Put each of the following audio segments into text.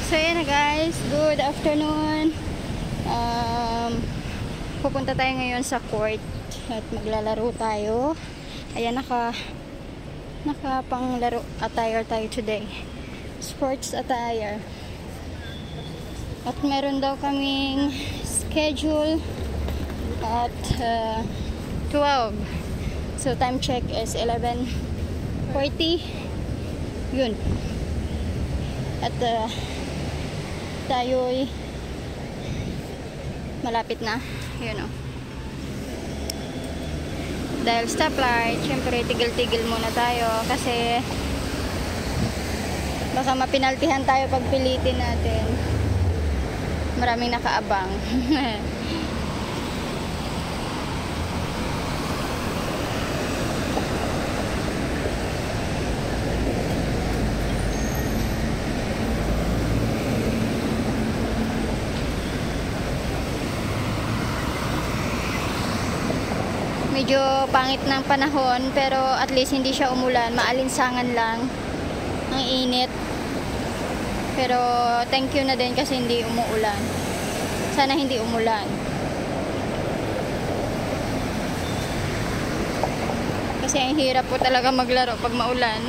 So ayan na guys, good afternoon. Pupunta tayo ngayon sa court at maglalaro tayo. Ayan, nakapanglaro attire tayo today. Sports attire. At meron daw kaming schedule at 12. So time check is 11:40. Yun. At tayo'y malapit na. Yun o. Dahil stoplight, syempre tigil-tigil muna tayo kasi baka mapinaltihan tayo pag pilitin natin. Maraming nakaabang. Medyo pangit ng panahon pero at least hindi siya umulan, maalinsangan lang ang init. Pero thank you na din kasi hindi umuulan. Sana hindi umulan. Kasi ang hirap po talaga maglaro pag maulan.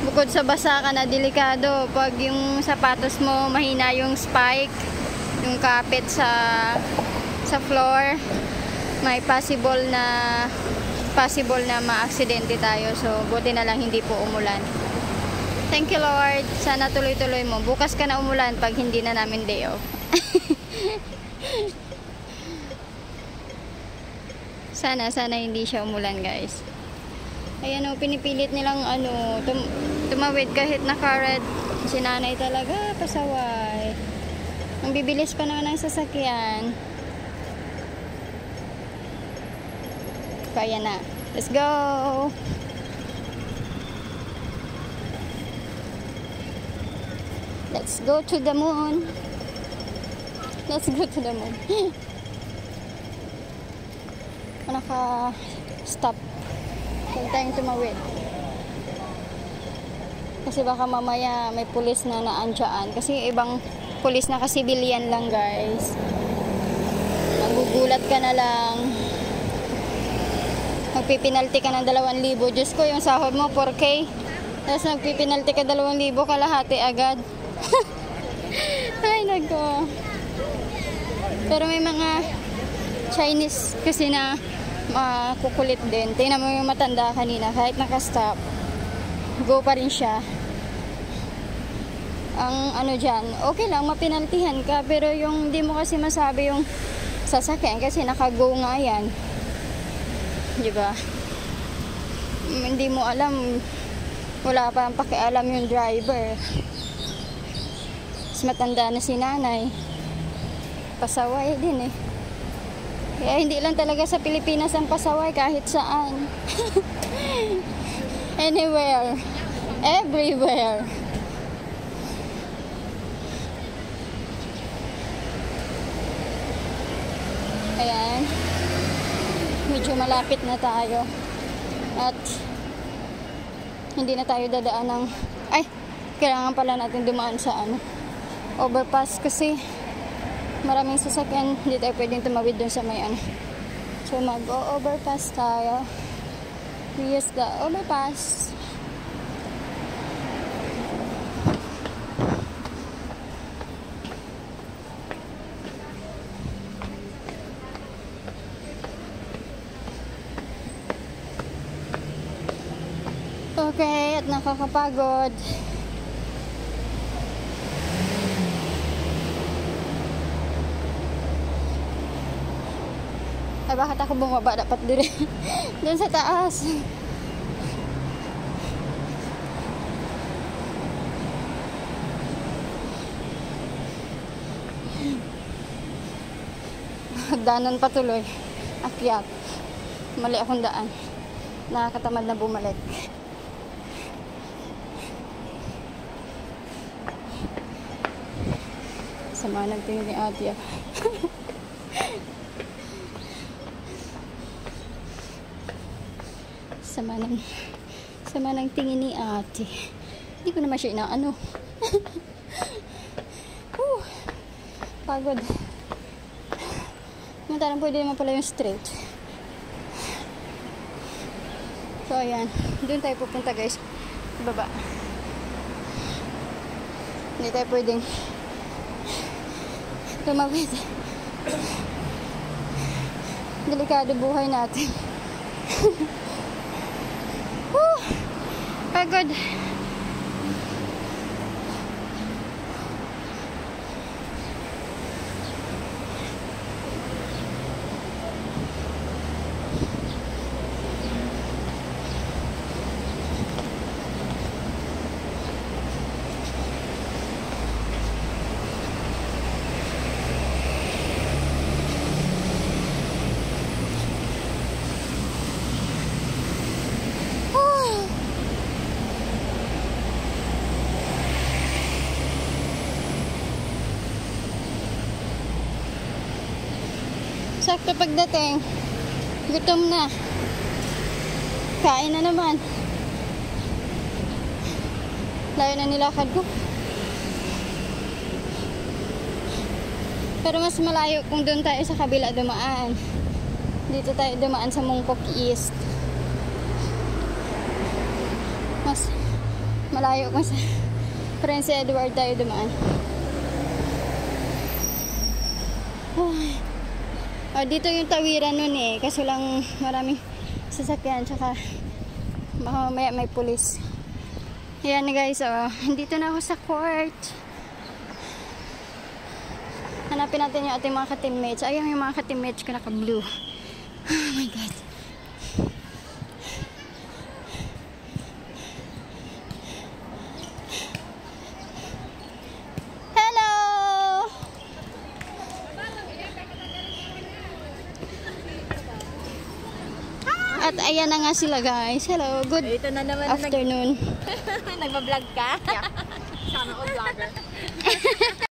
Bukod sa basa ka na, delikado pag yung sapatos mo mahina yung spike, yung kapit sa floor. May possible na ma-aksidente tayo. So buti na lang hindi po umulan. Thank you Lord. Sana tuloy-tuloy mo. Bukas ka na umulan pag hindi na namin day off. Sana hindi siya umulan guys. Ayan o, pinipilit nilang tumawid kahit naka-red. Si nanay talaga pasaway. Ang bibilis pa naman ng sasakyan. Kaya na. Let's go! Let's go to the moon. Let's go to the moon. Naka-stop. Huwag tayong tumawid. Kasi baka mamaya may pulis na naandyan. Kasi ibang pulis na ka-civilian lang guys. Magugulat ka na lang. Magpipinalti ka ng 2,000. Diyos ko, yung sahod mo 4K. Tapos magpipinalti ka 2,000, kalahati agad. Ay, nako. Pero may mga Chinese kasi na makukulit din. Tingnan mo yung matanda kanina, kahit nakastop, go pa rin siya. Ang dyan, okay lang, mapinaltihan ka. Pero yung hindi mo kasi masabi yung sasakyan kasi naka-go nga yan. Diba? Hindi mo alam, wala pa ang pakialam yung driver. Mas matanda na si nanay, pasaway din eh. Kaya hindi lang talaga sa Pilipinas ang pasaway, kahit saan. Anywhere, everywhere. Ayan, medyo malapit na tayo at hindi na tayo dadaan ng kailangan pala natin dumaan sa overpass kasi maraming sasakyan. Hindi tayo pwedeng tumawid dun sa may so mag-overpass tayo. We use the overpass. Okay, at nakakapagod. Ay, bakit ako bumaba? Dapat dire doon sa taas. Hagdanan patuloy. Akyat. Mali akong daan. Nakakatamad na bumalik. Sama ng tingin ni Ate. Sama ng tingin ni Ate. Hindi ko naman siya inaano. Nakakapagod. Mantarang pwede naman pala yung straight. So, ayan. Doon tayo pupunta, guys. Baba. Hindi tayo pwedeng tumawid. Delikado buhay natin. Woo! Pagod. Sakto pagdating, gutom na. Kain na naman. Layo na nilakad ko. Pero mas malayo kung doon tayo sa kabila dumaan. Dito tayo dumaan sa Mongkok East. Mas malayo kung sa Prince Edward tayo dumaan. Ay. Oh, dito yung tawiran nun eh. Kaso lang maraming sasakyan. Tsaka mamaya may pulis. Ayan guys. Oh, dito na ako sa court. Hanapin natin yung ating mga ka-teammates. Ayun yung mga ka-teammates ko naka-blue. Oh my God. At ayan na nga sila guys. Hello, good Ito na naman afternoon. Nagbablog ka? Yeah. Sana all vlogger.